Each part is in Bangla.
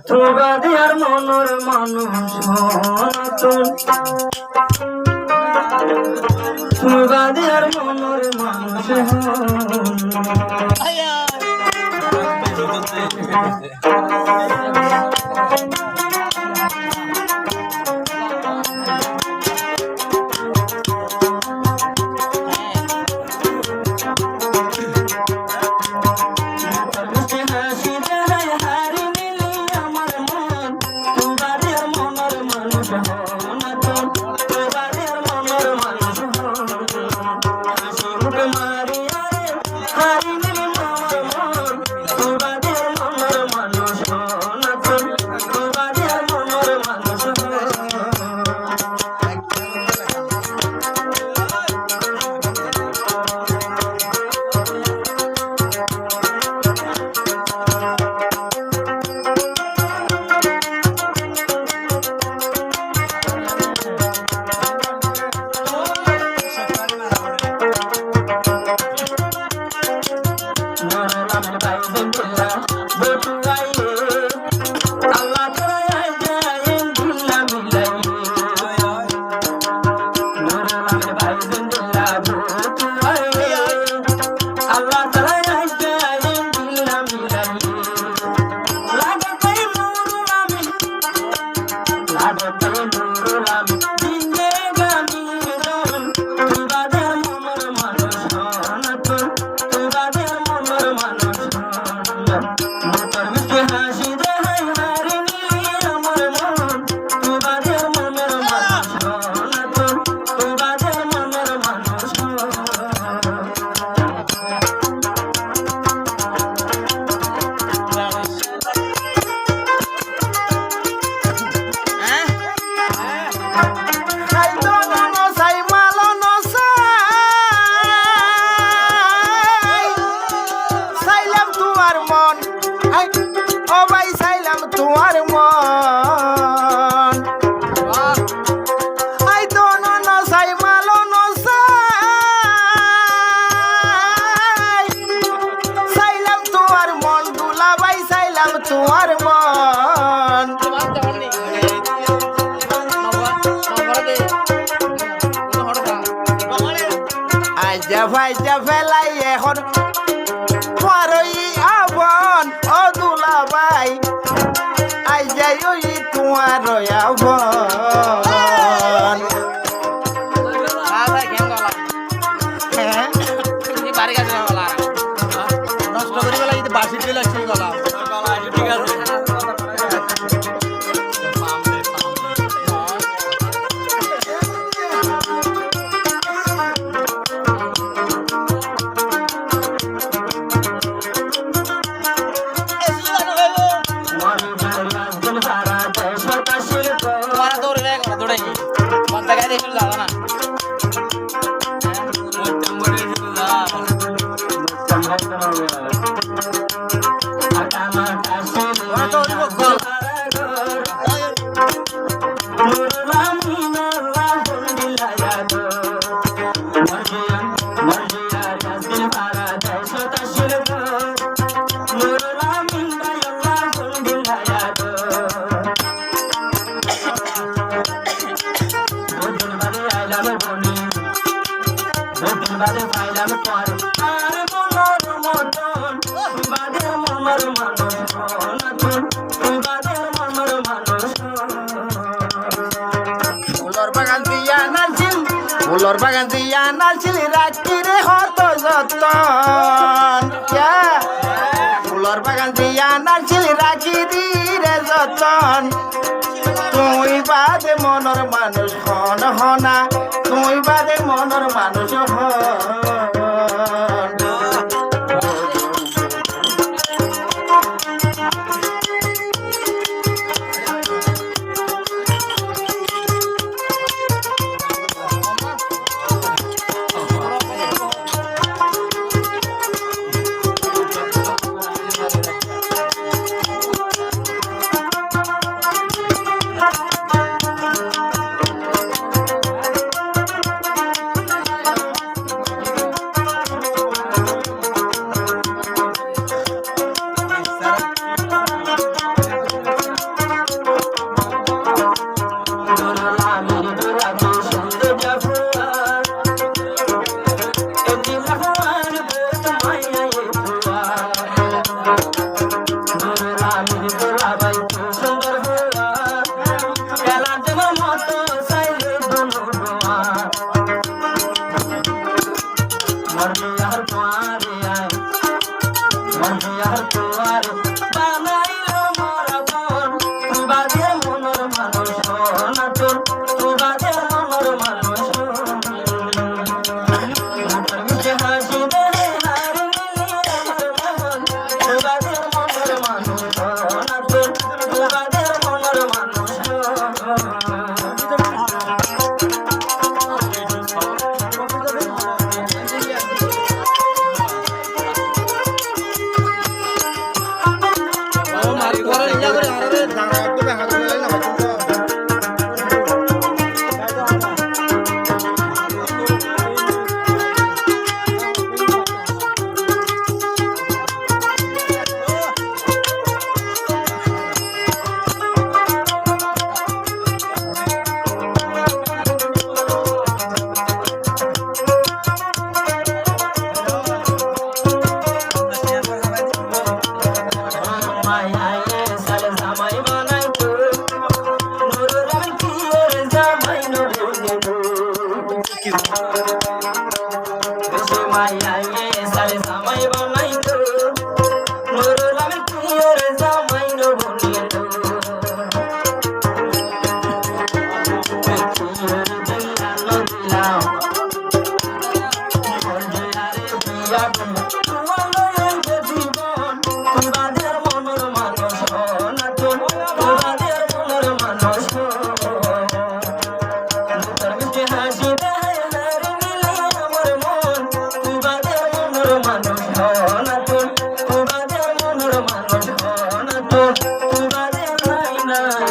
তুমি বাদে আর মনের মানুষ নতুন তুমি বাদে আর মনের মানুষ তোমার মন আইজা ভাইজা ফেলাই এখন তোমারই আবন ও দুলা ভাই আইজা ওই তোমারই আবন নষ্ট করে গেলা যদি বাসি চলে আসছে গলা ঠিক আছে ফুলর বাগান দিয়া নাচলি রাখি রে হত যতন ফুলর বাগান দিয়া নাচলি রাখি দি রে যতন তুই বাদে মনের মানুষ হন হনা তুই বাদে মনের মানুষ হন তোরা ভাই খুব সুন্দর হওয়া খেলা তোমার মতো চাইলে দুনো ডোয়া মরবে আর তোমারে আয় মরবে আর তোমারে বানাইলো মোরা বন তুই বাজে মনের মানুষ না তোর তুই বাজে মনের মানুষ মুখে হাসি দেয় হার মিলিয়ে আমার মন তুই বাজে মনের মানুষ না তোর তুই বাজে মনের মানুষ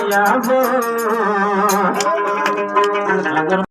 Yeah.